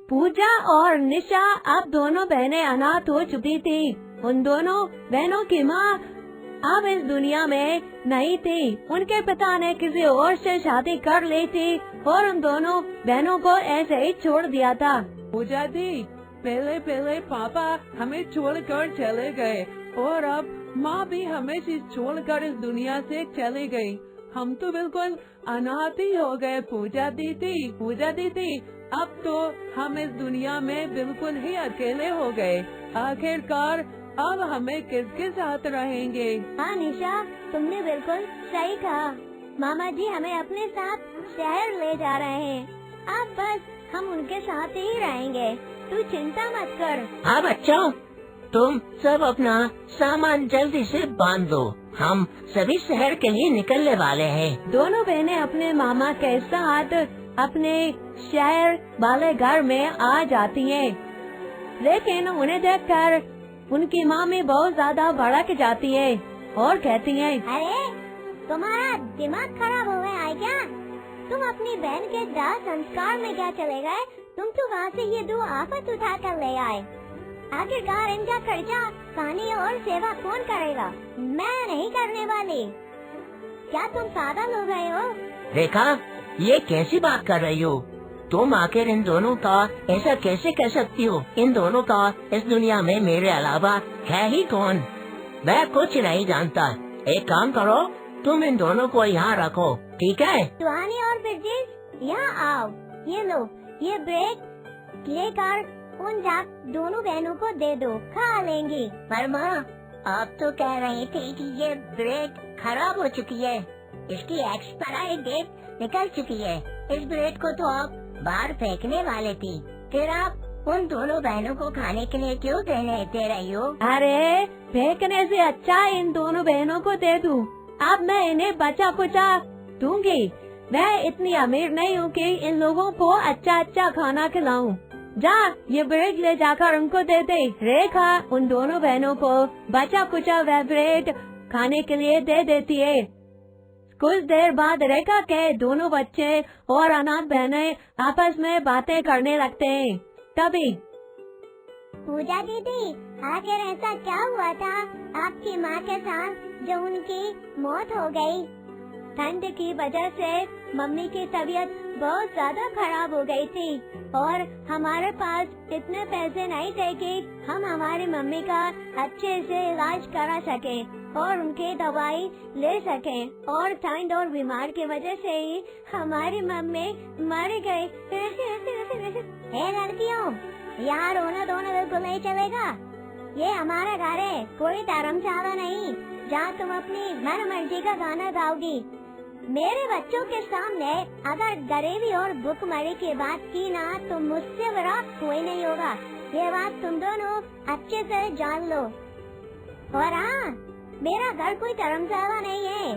पूजा और निशा अब दोनों बहनें अनाथ हो चुकी थी। उन दोनों बहनों की माँ अब इस दुनिया में नहीं थी। उनके पिता ने किसी और से शादी कर ली थी और उन दोनों बहनों को ऐसे ही छोड़ दिया था। पूजा दी, पहले पहले पापा हमें छोड़कर चले गए और अब माँ भी हमें छोड़कर इस दुनिया से चली गई। हम तो बिल्कुल अनाथ ही हो गए पूजा दीदी। अब तो हम इस दुनिया में बिल्कुल ही अकेले हो गए। आखिरकार अब हमें किसके साथ रहेंगे? हाँ निशा, तुमने बिल्कुल सही कहा। मामा जी हमें अपने साथ शहर ले जा रहे हैं। अब बस हम उनके साथ ही रहेंगे। तू चिंता मत कर। हाँ बच्चों, तुम सब अपना सामान जल्दी से बांध दो। हम सभी शहर के लिए निकलने वाले हैं। दोनों बहनें अपने मामा के साथ अपने शहर वाले घर में आ जाती हैं, लेकिन उन्हें देखकर उनकी मामी बहुत ज्यादा भड़क जाती है और कहती है, अरे तुम्हारा दिमाग खराब हो गया है क्या? तुम अपनी बहन के दाह संस्कार में क्या चले गए? तुम तो वहाँ से ये 2 आफत उठा कर ले आए। आखिरकार इनका खर्चा पानी और सेवा कौन करेगा? मैं नहीं करने वाली। क्या तुम पागल हो गए हो? रेखा, ये कैसी बात कर रही हो? तुम आखिर इन दोनों का ऐसा कैसे कह सकती हो? इन दोनों का इस दुनिया में मेरे अलावा है ही कौन? मैं कुछ नहीं जानता। एक काम करो, तुम इन दोनों को यहाँ रखो, ठीक है? सुहानी और ब्रिजेश, यहाँ आओ। ये लो, ये ब्रेड लेकर उन दोनों बहनों को दे दो, खा लेंगी। पर माँ, आप तो कह रही थी कि ये ब्रेड खराब हो चुकी है, इसकी एक्सपायरी डेट निकल चुकी है। इस ब्रेड को तो आप बाहर फेंकने वाले थी, फिर आप उन दोनों बहनों को खाने के लिए क्यों दे रही हो? अरे फेंकने से अच्छा इन दोनों बहनों को दे दूं। अब मैं इन्हें बचा कुचा दूंगी। मैं इतनी अमीर नहीं हूँ कि इन लोगों को अच्छा खाना खिलाऊं। जा, ये ब्रेड ले जाकर उनको दे दे। रेखा उन दोनों बहनों को बचा कुचा वह ब्रेड खाने के लिए दे देती है। कुछ देर बाद रेखा के दोनों बच्चे और अनाथ बहनें आपस में बातें करने लगते हैं। तभी पूजा दीदी, आखिर ऐसा क्या हुआ था आपकी माँ के साथ जो उनकी मौत हो गई? ठंड की वजह से मम्मी की तबीयत बहुत ज्यादा खराब हो गई थी और हमारे पास इतने पैसे नहीं थे कि हम हमारी मम्मी का अच्छे से इलाज करा सके और उनकी दवाई ले सके, और ठंड और बीमार की वजह से ही हमारी मम्मी मर गई। हे लड़कियों, यहाँ रोना धोना बिल्कुल नहीं चलेगा। ये हमारा घर है, कोई धर्मशाला नहीं जहाँ तुम अपनी मन मर्जी का गाना गाओगी। मेरे बच्चों के सामने अगर गरीबी और भूखमरी की बात की ना तो मुझसे बड़ा कोई नहीं होगा। ये बात तुम दोनों अच्छे से जान लो। और हाँ, मेरा घर कोई धर्मशाला नहीं है,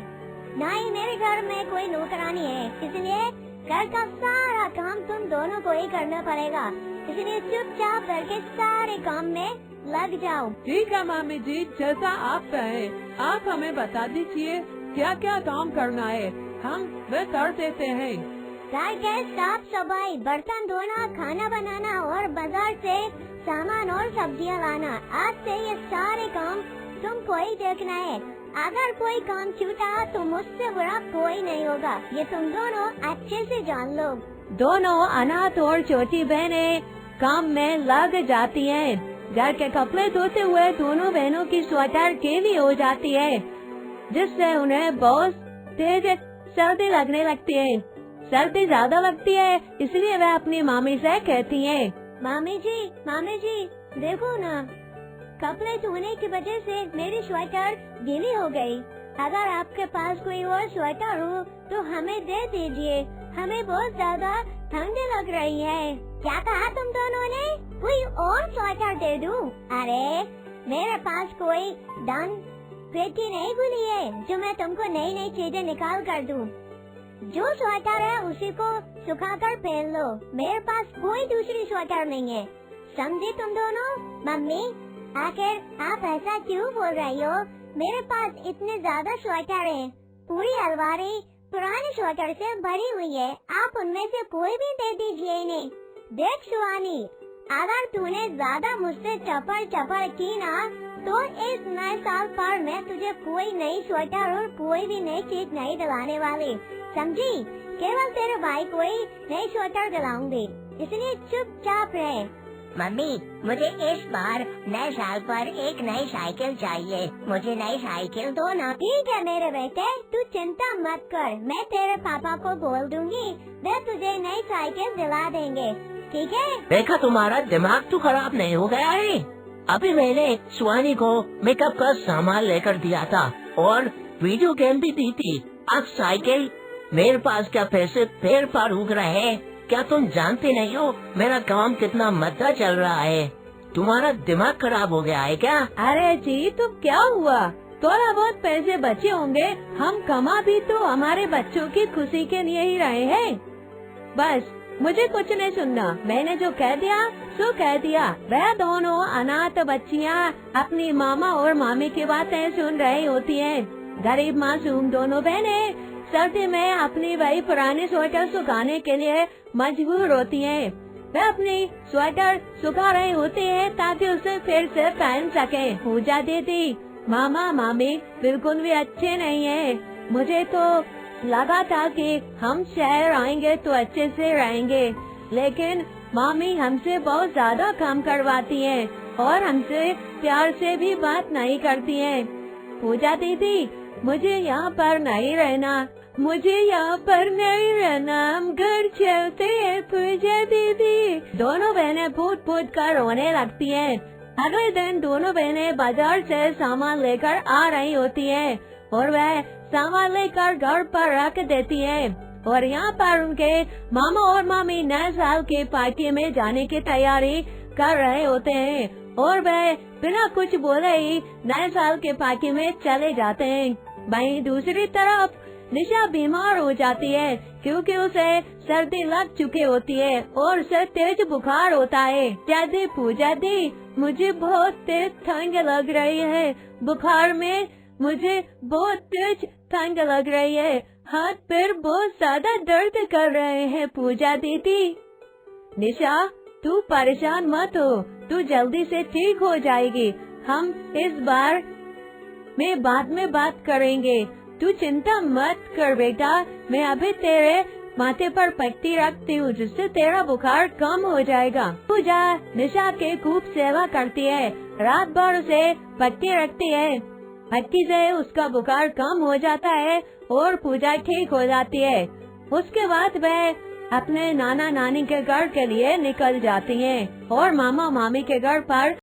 ना ही मेरे घर में कोई नौकरानी है, इसलिए घर का सारा काम तुम दोनों को ही करना पड़ेगा। इसलिए चुपचाप घर के सारे काम में लग जाओ। ठीक है मामी जी, जैसा आप कहें। आप हमें बता दीजिए क्या क्या काम करना है, हम वे कर देते हैं। घर के साफ सफाई, बर्तन धोना, खाना बनाना और बाजार से सामान और सब्जियां लाना। आज से ये सारे काम तुमको ही देखना है। अगर कोई काम छूटा तो मुझसे बुरा कोई नहीं होगा, ये तुम दोनों अच्छे से जान लो। दोनों अनाथ और छोटी बहनें काम में लग जाती हैं। घर के कपड़े धोते हुए दोनों बहनों की स्वेटर गीली हो जाती है, जिससे उन्हें बहुत तेज सर्दी लगने लगती है। सर्दी ज्यादा लगती है, इसलिए वह अपनी मामी से कहती है, मामी जी देखो ना, कपड़े धोने की वजह से मेरी स्वेटर गीली हो गई। अगर आपके पास कोई और स्वेटर हो तो हमें दे दीजिए, हमें बहुत ज्यादा ठंड लग रही है। क्या कहा तुम दोनों ने? कोई और स्वेटर दे दूं? अरे मेरे पास कोई दान पेटी नहीं खुली है जो मैं तुमको नई नई चीजें निकाल कर दूं। जो स्वेटर है उसी को सुखाकर पहन लो, मेरे पास कोई दूसरी स्वेटर नहीं है। समझे तुम दोनों? मम्मी, आखिर आप ऐसा क्यों बोल रही हो? मेरे पास इतने ज्यादा स्वेटर हैं, पूरी अलमारी पुराने स्वेटर से भरी हुई है। आप उनमें से कोई भी दे दीजिए इन्हें। देख शिवानी, अगर तूने ज्यादा मुझसे चपड़ की ना, तो इस नए साल पर मैं तुझे कोई नई स्वेटर और कोई भी नई चीज नहीं दिलाने वाली, समझी? केवल तेरे भाई को ही नई स्वेटर दिलाऊंगी, इसलिए चुपचाप रहे। मम्मी, मुझे इस बार नए साल पर एक नई साइकिल चाहिए। मुझे नई साइकिल दो ना। ठीक है मेरे बेटे, तू चिंता मत कर, मैं तेरे पापा को बोल दूंगी, वे तुझे नई साइकिल दिला देंगे, ठीक है? देखा, तुम्हारा दिमाग तो खराब नहीं हो गया है? अभी मैंने शिवानी को मेकअप का सामान लेकर दिया था और वीडियो गेम भी दी थी। अब साइकिल, मेरे पास क्या पैसे पेड़ पर उग रहे हैं? क्या तुम जानते नहीं हो मेरा काम कितना मद्दा चल रहा है? तुम्हारा दिमाग खराब हो गया है क्या? अरे जी, तो क्या हुआ? थोड़ा बहुत पैसे बचे होंगे, हम कमा भी तो हमारे बच्चों की खुशी के लिए ही रहे हैं। बस मुझे कुछ नहीं सुनना, मैंने जो कह दिया सो कह दिया। वह दोनों अनाथ बच्चियाँ अपनी मामा और मामी की बातें सुन रही होती हैं। गरीब मासूम दोनों बहनें सर्दी में अपनी वही पुरानी स्वेटर सुखाने के लिए मजबूर होती हैं। वह अपनी स्वेटर सुखा रही होती है ताकि उसे फिर से पहन सके। पूजा दीदी, मामा मामी बिल्कुल भी अच्छे नहीं है। मुझे तो लगा था कि हम शहर आएंगे तो अच्छे से रहेंगे, लेकिन मामी हमसे बहुत ज्यादा काम करवाती हैं और हमसे प्यार से भी बात नहीं करती हैं। पूजा दीदी, मुझे यहाँ पर नहीं रहना, मुझे यहाँ पर नहीं रहना, हम घर चलते हैं पूजा दीदी। दोनों बहनें फूट फूट कर रोने लगती हैं। अगले दिन दोनों बहनें बाजार से सामान लेकर आ रही होती हैं और वह सामान लेकर घर पर रख देती हैं और यहाँ पर उनके मामा और मामी नए साल की पार्टी में जाने की तैयारी कर रहे होते हैं और वह बिना कुछ बोले ही नए साल के पार्टी में चले जाते हैं। वहीं दूसरी तरफ निशा बीमार हो जाती है क्योंकि उसे सर्दी लग चुकी होती है और उसे तेज बुखार होता है। दादी, पूजा दी, मुझे बहुत तेज ठंड लग रही है, बुखार में मुझे बहुत तेज ठंड लग रही है, हाथ पैर बहुत ज्यादा दर्द कर रहे हैं पूजा दीदी। निशा, तू परेशान मत हो, तू जल्दी से ठीक हो जाएगी। हम इस बार में बाद में बात करेंगे, तू चिंता मत कर बेटा। मैं अभी तेरे माथे पर पट्टी रखती हूँ जिससे तेरा बुखार कम हो जाएगा। पूजा निशा के खूब सेवा करती है, रात भर उसे पट्टी रखती है। पट्टी से उसका बुखार कम हो जाता है और पूजा ठीक हो जाती है। उसके बाद वह अपने नाना नानी के घर के लिए निकल जाती हैं और मामा मामी के घर पर